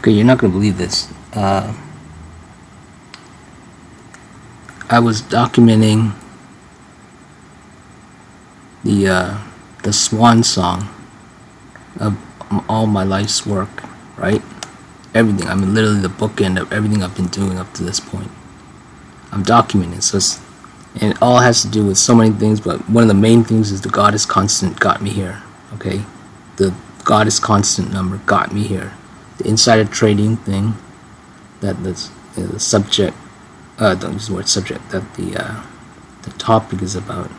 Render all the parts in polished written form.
Okay, you're not gonna believe this. I was documenting the swan song of all my life's work, right? Everything. I mean, literally the bookend of everything I've been doing up to this point. I'm documenting, so and it all has to do with so many things, but one of the main things is the goddess constant got me here. Okay, the goddess constant number got me here. The insider trading thing, that the subject, don't use the word subject, that the topic is about,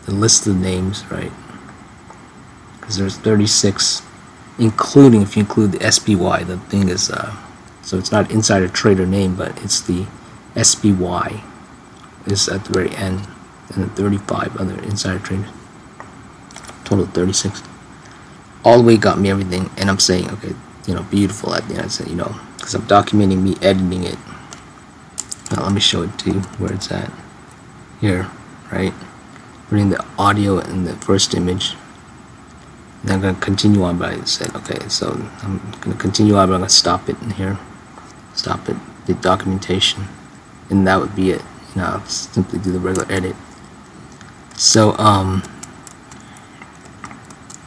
the list of names, right? Because there's 36, including, if you include the SPY, the thing is, so it's not insider trader name, but it's the SPY is at the very end, and the 35 other insider traders, total of 36. All the way got me everything, and I'm saying, okay, you know, beautiful at the end. I said, you know, because I'm documenting me editing it. Now let me show it to you where it's at. Here, right? Putting the audio in the first image. And I'm going to continue on, but I said, okay, so I'm going to continue on, but I'm going to stop it in here. Stop it, the documentation. And that would be it. You know, I'll simply do the regular edit. So,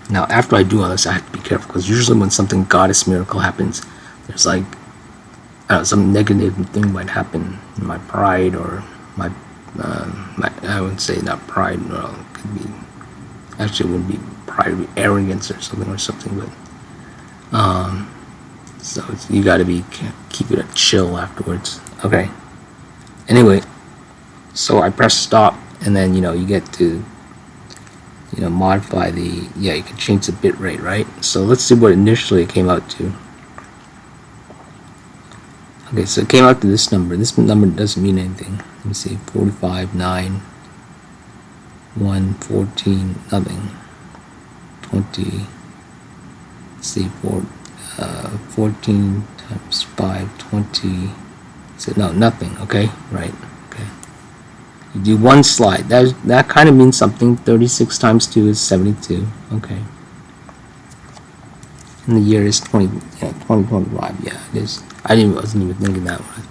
now after I do all this, I have to be careful, because usually when something goddess miracle happens, there's like, some negative thing might happen in my pride, or my I wouldn't say not pride, no, it could be, actually it wouldn't be pride, it would be arrogance or something, but so you got to be, keep it a chill afterwards. Okay, anyway, so I press stop, and then, you know, you get to, you know, modify the, yeah, you can change the bit rate, right? So let's see what initially it came out to. Okay, so it came out to this number. This number doesn't mean anything. Let me see, 45, 9, 1, 14, nothing. 20, let's see, 14 times 5, 20, so no, nothing, okay, right, okay. You do one slide, that kind of means something. 36 times 2 is 72, okay. And the year is 2025, yeah, it is. I wasn't even thinking that one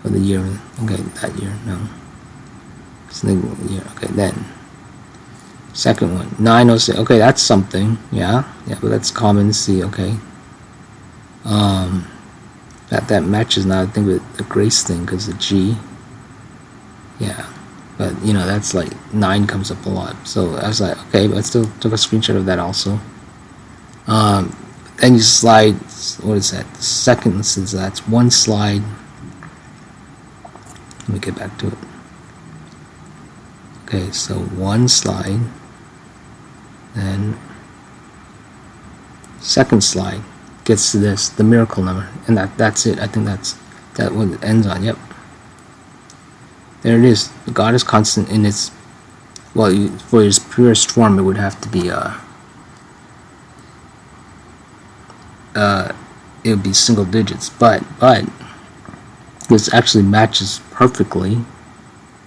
for the year. Okay, that year, no. Just thinking the year. Okay, then second one, 906. Okay, that's something. Yeah, but that's common to see. Okay, that matches now. I think with the grace thing, because the G. Yeah, but you know, that's like 9 comes up a lot. So I was like, okay, but I still took a screenshot of that also. Then you slide, what is that? The second is that's one slide. Let me get back to it. Okay, so one slide, then second slide gets to this, the miracle number, and that's it. I think that what it ends on. Yep, there it is. The goddess constant in its, well, for its purest form, it would have to be it would be single digits, but this actually matches perfectly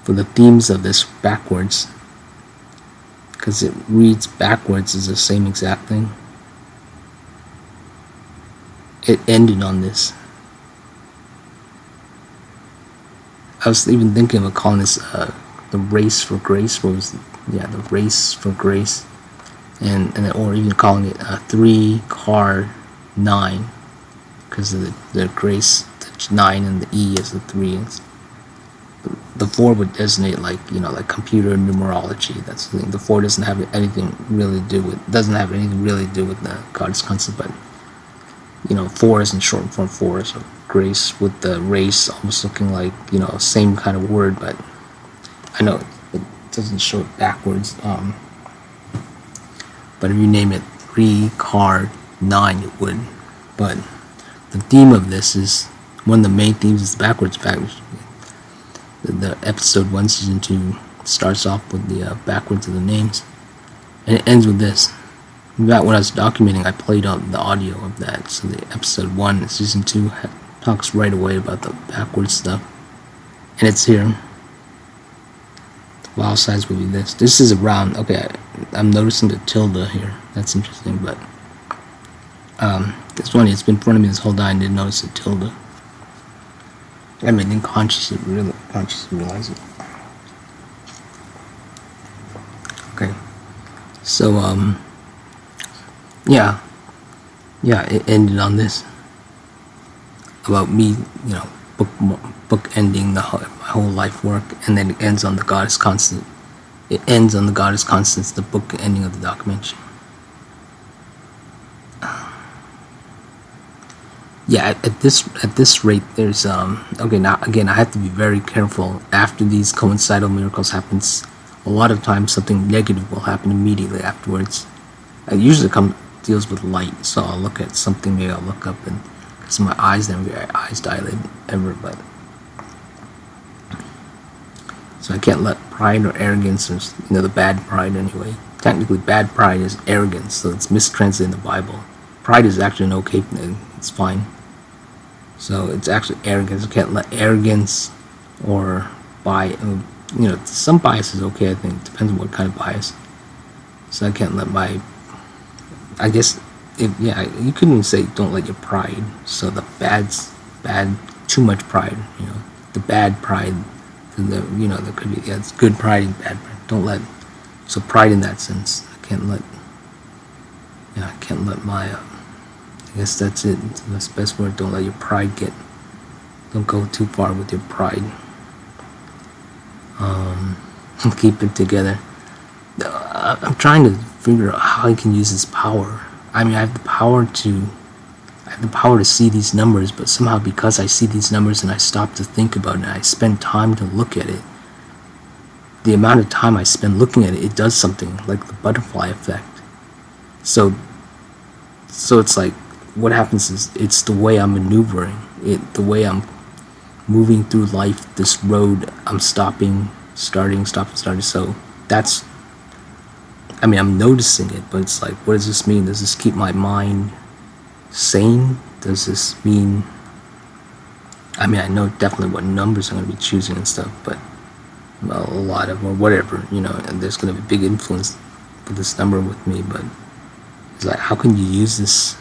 for the themes of this backwards, because it reads backwards as the same exact thing. It ended on this. I was even thinking of calling this the race for grace. What was the race for grace, and or even calling it 3 card 9, because of the grace, the 9, and the E is the 3. The 4 would designate, like, you know, like computer numerology. That's the thing. The 4 doesn't have anything really to do with the goddess concept, but you know, 4 isn't short form 4, so grace with the race almost looking like, you know, same kind of word, but I know it doesn't show it backwards. But if you name it 3 card 9, it would. But the theme of this is, one of the main themes is backwards. The episode 1 season 2 starts off with the backwards of the names, and it ends with this. In fact, when I was documenting, I played out the audio of that. So the episode 1 season 2 talks right away about the backwards stuff, and it's here. The file size would be this. This is around, okay, I'm noticing the tilde here. That's interesting, but It's funny, it's been in front of me this whole time. I didn't notice the tilde. I mean, unconsciously realize it. Okay. So, yeah, it ended on this. About me, book ending my whole life work, and then it ends on the God is constant. It ends on the God is constant, the book ending of the documentary. Yeah, at this rate, there's okay. Now again, I have to be very careful. After these coincidental miracles happens, a lot of times something negative will happen immediately afterwards. It usually deals with light, so I'll look at something. Maybe I'll look up, and because my eyes never get eyes dilated ever, but so I can't let pride or arrogance, or the bad pride anyway. Technically, bad pride is arrogance, so it's mistranslated in the Bible. Pride is actually an okay thing; it's fine. So it's actually arrogance. I can't let arrogance or some bias is okay. I think it depends on what kind of bias. So I can't let I guess you couldn't even say don't let your pride. So the bad, too much pride. The bad pride. There could be it's good pride and bad pride. Don't let pride in that sense. I can't let my. I guess that's it. That's the best word. Don't let your pride don't go too far with your pride. Keep it together. I'm trying to figure out how I can use this power. I mean, I have the power to see these numbers, but somehow because I see these numbers and I stop to think about it and I spend time to look at it, the amount of time I spend looking at it, it does something like the butterfly effect. So it's like, what happens is it's the way I'm maneuvering it, the way I'm moving through life, this road, I'm stopping, starting. So that's, I mean, I'm noticing it, but it's like, what does this mean? Does this keep my mind sane? Does this mean, I mean, I know definitely what numbers I'm going to be choosing and stuff, but a lot of, or whatever, and there's going to be a big influence with this number with me, but it's like, how can you use this?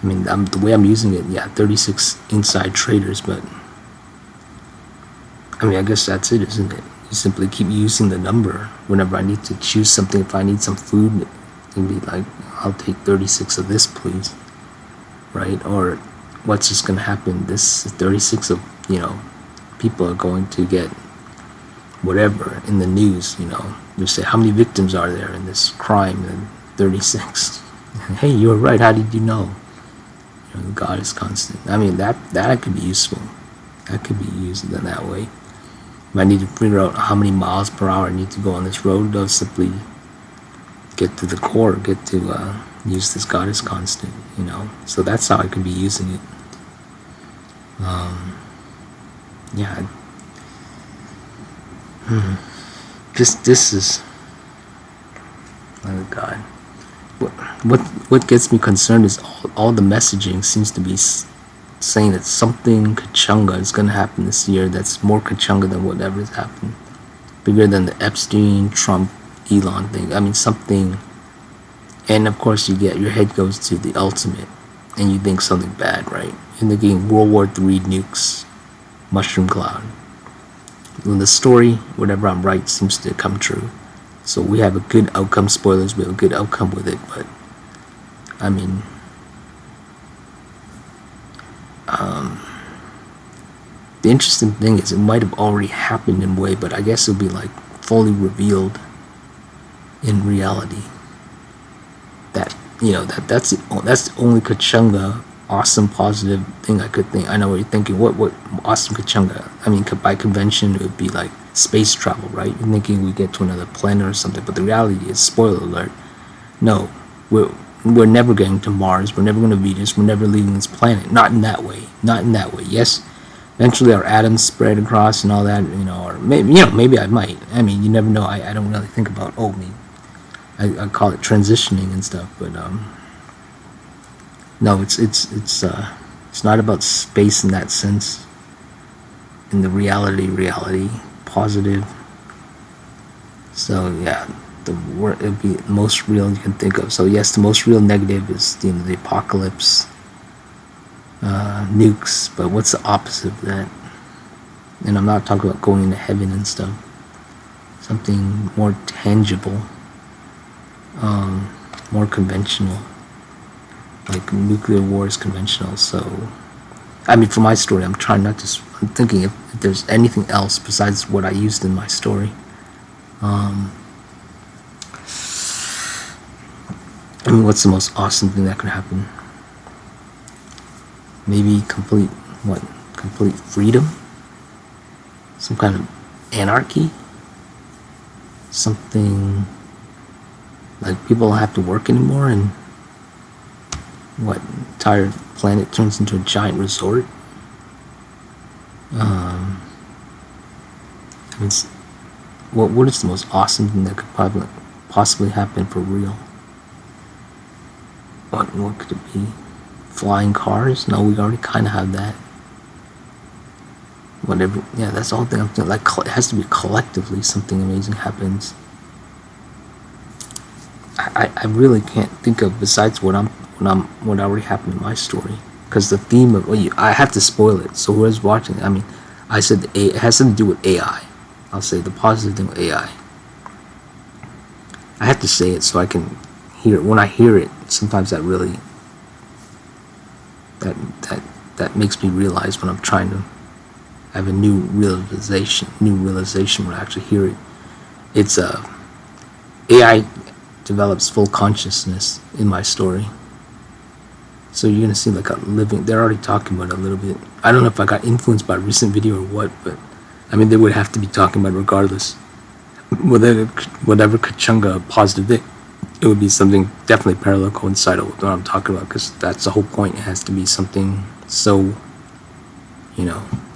I mean, the way I'm using it, 36 inside traders, but I mean, I guess that's it, isn't it? You simply keep using the number whenever I need to choose something. If I need some food, it can be like, I'll take 36 of this, please, right? Or what's just going to happen? This 36 of, people are going to get whatever in the news, you say, how many victims are there in this crime? And 36. Hey, you were right. How did you know? God is constant. I mean, that could be useful. That could be used in that way. If I need to figure out how many miles per hour I need to go on this road, I'll simply get to the core, get to use this God is constant, So that's how I could be using it. This is, oh God. What gets me concerned is all the messaging seems to be saying that something Kachunga is going to happen this year that's more Kachunga than whatever has happened. Bigger than the Epstein, Trump, Elon thing. I mean, something. And of course, your head goes to the ultimate, and you think something bad, right? You're thinking World War III nukes, mushroom cloud. When the story, whatever I'm right, seems to come true. So we have a good outcome, spoilers, we have a good outcome with it, but I mean, the interesting thing is it might have already happened in a way, but I guess it'll be like fully revealed in reality. That, that's the only Kachunga awesome positive thing I could think. I know what you're thinking, what awesome Kachunga? I mean, by convention it would be like space travel, right? You're thinking we get to another planet or something, but the reality is, spoiler alert, no, we're never getting to Mars, we're never going to Venus, we're never leaving this planet. Not in that way. Yes, eventually our atoms spread across and all that, or maybe I might. I mean, you never know. I don't really think about I call it transitioning and stuff, but no, it's not about space in that sense. In the reality, positive. So yeah, the word, it'd be the most real you can think of. So yes, the most real negative is, you know, the apocalypse, nukes. But what's the opposite of that? And I'm not talking about going into heaven and stuff. Something more tangible, more conventional. Like nuclear war is conventional. So, I mean, for my story, I'm trying not to. I'm thinking if there's anything else besides what I used in my story. I mean, what's the most awesome thing that could happen? Maybe complete freedom? Some kind of anarchy? Something like people don't have to work anymore, and entire planet turns into a giant resort? I mean, what is the most awesome thing that could possibly happen for real? What could it be? Flying cars? No, we already kind of have that. Whatever. Yeah, that's the whole thing I'm thinking. Like, it has to be collectively something amazing happens. I really can't think of besides what already happened in my story. Because the theme of I have to spoil it. So whoever's watching, I mean, I said it has something to do with AI. I'll say the positive thing with AI. I have to say it so I can hear it. When I hear it, sometimes that really that makes me realize when I'm trying to have a new realization when I actually hear it. It's AI develops full consciousness in my story. So you're gonna see like a living. They're already talking about it a little bit. I don't know if I got influenced by a recent video or what, but I mean they would have to be talking about it regardless. Whatever Kachunga positive thing, it would be something definitely parallel coincidental with what I'm talking about, because that's the whole point. It has to be something so,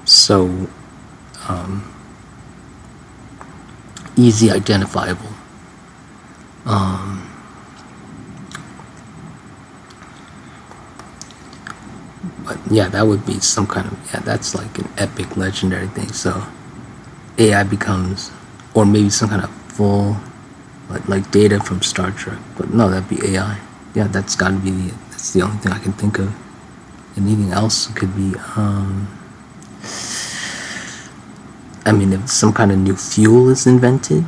so easy identifiable. But yeah, that would be some kind of, that's like an epic legendary thing. So AI becomes, or maybe some kind of full, like Data from Star Trek. But no, that'd be AI. Yeah, that's got to be that's the only thing I can think of. Anything else could be, I mean, if some kind of new fuel is invented,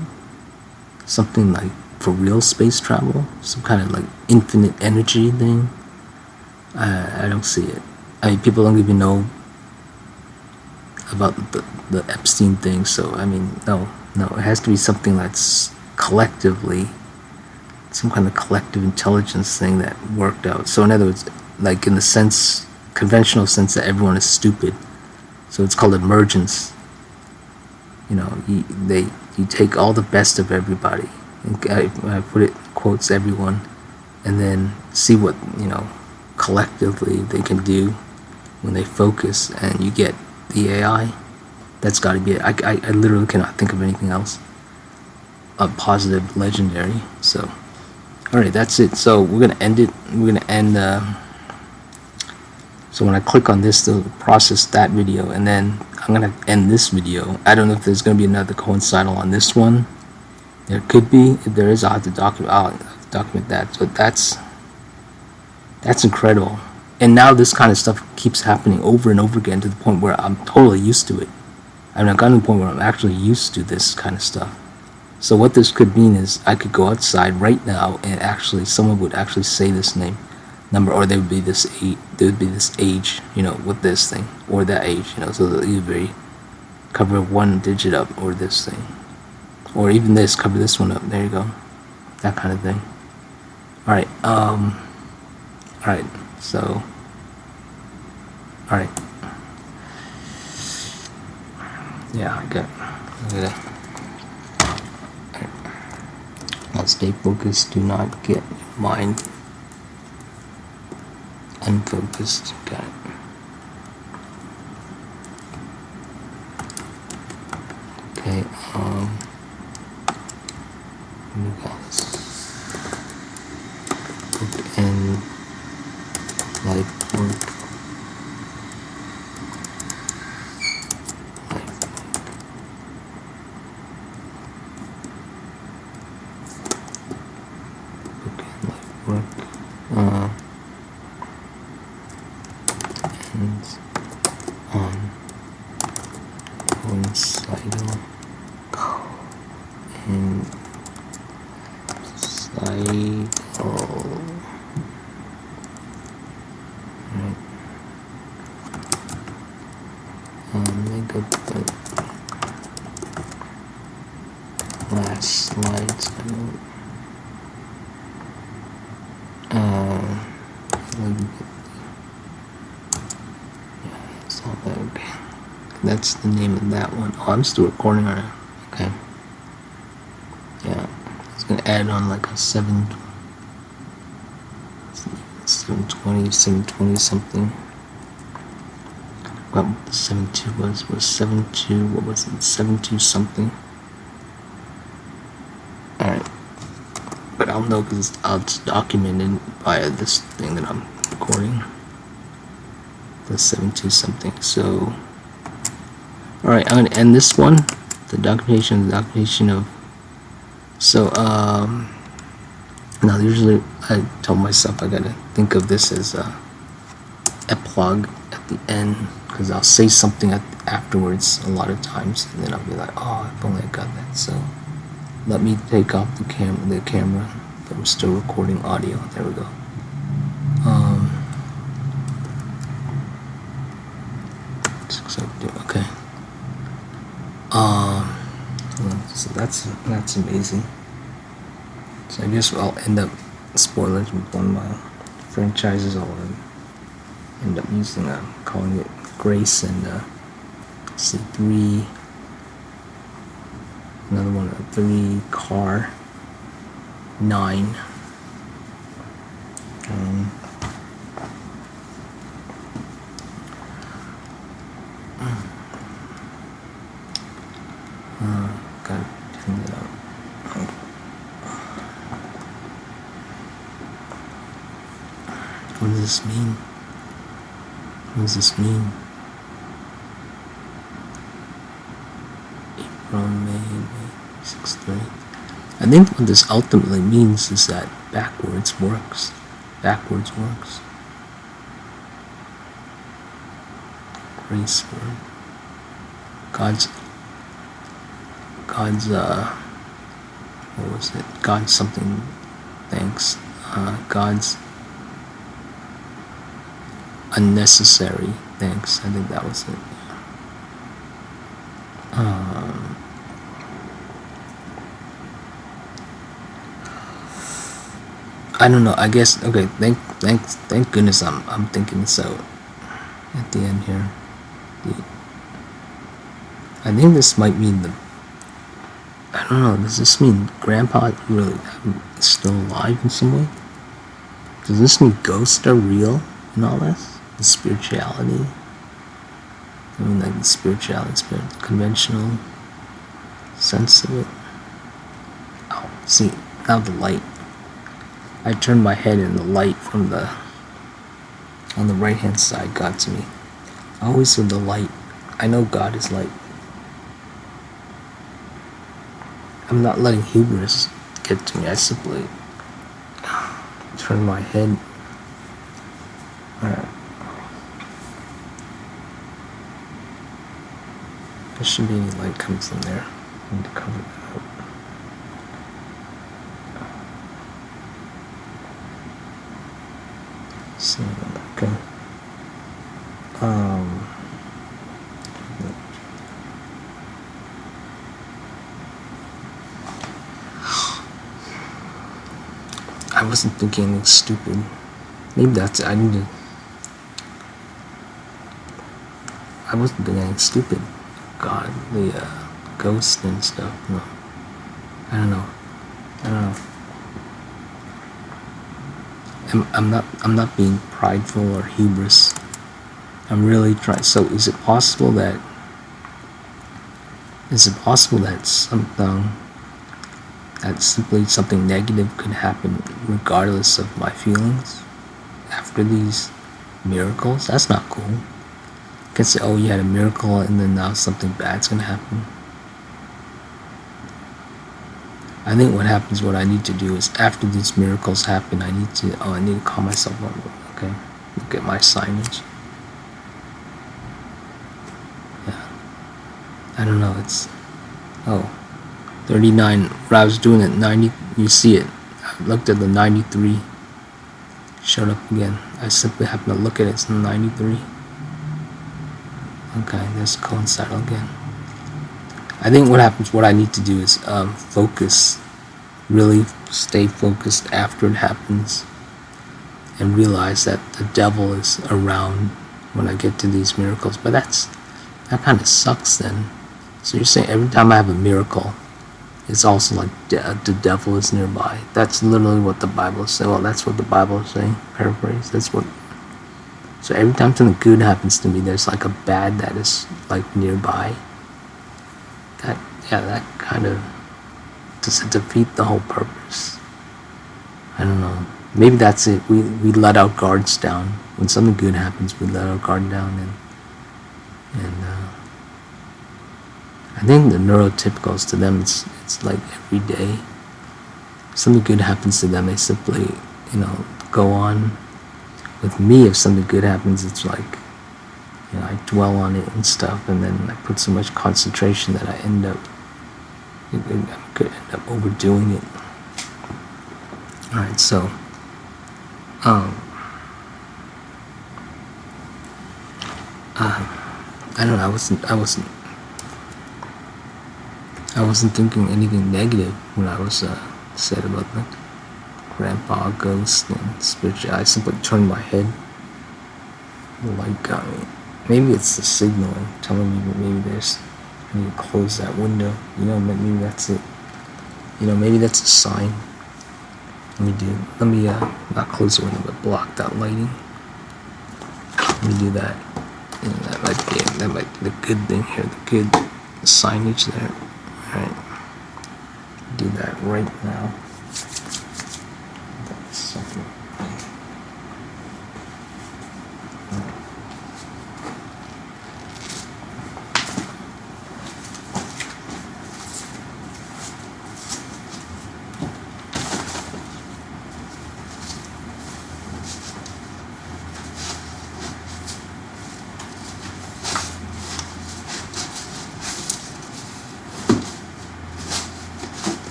something like for real space travel, some kind of like infinite energy thing, I don't see it. I mean, people don't even know about the Epstein thing, so I mean, no, it has to be something that's collectively, some kind of collective intelligence thing that worked out. So in other words, like in the sense, conventional sense that everyone is stupid, so it's called emergence. You take all the best of everybody, and I put it quotes everyone, and then see what collectively they can do when they focus, and you get the AI. That's got to be it. I literally cannot think of anything else. A positive legendary. So alright, that's it. So we're gonna end it. We're gonna end so when I click on this to process that video, and then I'm gonna end this video. I don't know if there's gonna be another coincidental on this one. There could be. If there is, I'll have to document that. So that's incredible. And now this kind of stuff keeps happening over and over again, to the point where I'm totally used to it. I mean, I've gotten to the point where I'm actually used to this kind of stuff. So what this could mean is I could go outside right now, and actually someone would actually say this number, or there would be this age, with this thing, or that age, so they'll either cover one digit up, or this thing, or even this, cover this one up. There you go, that kind of thing. Alright, alright, so, alright, yeah, I got it. Now stay focused, do not get your mind unfocused. Got it. Okay, you guys book and life work. Depends on coincidental and cycle. Right. Make up the last slides. It's all that. Okay. That's the name of that one. Oh, I'm still recording on it. Okay. Yeah. It's gonna add on like a 720 something. What the 72 was 72. What was it? 72 something. Alright. But I'll know because I'll just document it via this thing that I'm recording. The 72 something. So, alright, I'm gonna end this one. The documentation of. So, now usually I tell myself I gotta think of this as a epilogue at the end, because I'll say something afterwards a lot of times, and then I'll be like, oh, if only I got that. So let me take off the camera, but I'm still recording audio. There we go. Okay. So that's amazing. So I guess I'll end up spoilers with one of my franchises. I'll end up using calling it Grace and see 3. Another one, 3 car 9. Gotta turn it up. What does this mean? What does this mean? April, May 6th, 3rd. I think what this ultimately means is that backwards works. Backwards works. Grace word. God's what was it? God's something. Thanks. God's unnecessary thanks. I think that was it. I don't know. I guess okay. Thank goodness I'm thinking this out at the end here. I think this might mean I don't know. Does this mean Grandpa really is still alive in some way? Does this mean ghosts are real in all this? The spirituality. I mean, like the spirituality, the conventional sense of it. Oh, see, now the light. I turned my head and the light from on the right hand side got to me. I always said the light. I know God is light. I'm not letting hubris get to me. I simply turn my head. Alright. There shouldn't be any light coming from there. I need to cover that up. So, okay. I wasn't thinking anything stupid. Maybe that's it. I wasn't thinking anything stupid. God, the ghost and stuff. No. I don't know. I'm not being prideful or hubris. I'm really trying. So is it possible that simply something negative could happen regardless of my feelings after these miracles? That's not cool. You can say, oh, you had a miracle and then now something bad's gonna happen. I think what happens, what I need to do is after these miracles happen, I need to calm myself down. Okay, look at my signage. I don't know, it's 39. When I was doing it, 90, you see it. I looked at the 93, showed up again. I simply happened to look at it, it's 93. Okay, there's coincidental again. I think what happens, what I need to do is focus, really stay focused after it happens, and realize that the devil is around when I get to these miracles. But that kind of sucks then. So you're saying every time I have a miracle, it's also like the devil is nearby. That's literally what the Bible is saying. Well, that's what the Bible is saying. Paraphrase. That's what. So every time something good happens to me, there's like a bad that is like nearby. That kind of does it defeat the whole purpose. I don't know. Maybe that's it. We let our guards down. When something good happens, we let our guard down, and I think the neurotypicals, to them, it's like every day. If something good happens to them, they simply, go on. With me, if something good happens, it's like, I dwell on it and stuff, and then I put so much concentration that I could end up overdoing it. Alright, so I don't know, I wasn't thinking anything negative when I was said about the grandpa ghost and spiritual. I simply turned my head. The light got me. Maybe it's the signal telling me that maybe I need to close that window. Maybe that's it. Maybe that's a sign. Let me not close the window, but block that lighting. Let me do that. That might be the good thing here, the good signage there. Alright. Do that right now. That's something.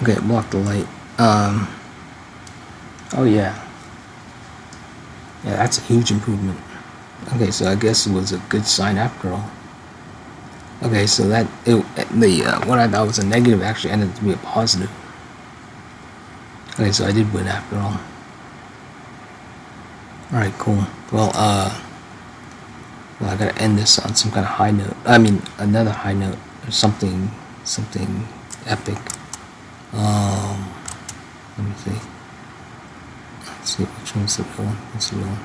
Okay, block the light. Oh yeah, that's a huge improvement. Okay, so I guess it was a good sign after all. Okay, so what I thought was a negative actually ended up to be a positive. Okay, so I did win after all. Alright, cool. Well, I gotta end this on some kind of high note. I mean, another high note, or something epic. Let me see. Let's see which one's the real one. What's the real one?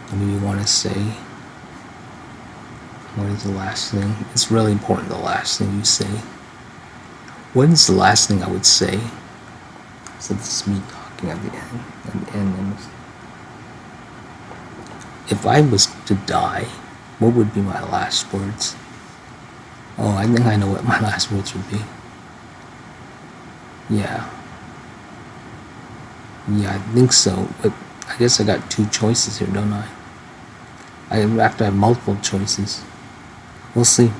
What do you want to say? What is the last thing? It's really important, the last thing you say. What is the last thing I would say? So this is me talking at the end. If I was to die, what would be my last words? Oh, I think I know what my last words would be. Yeah, I think so, but I guess I got two choices here, don't I? I have to have multiple choices. We'll see.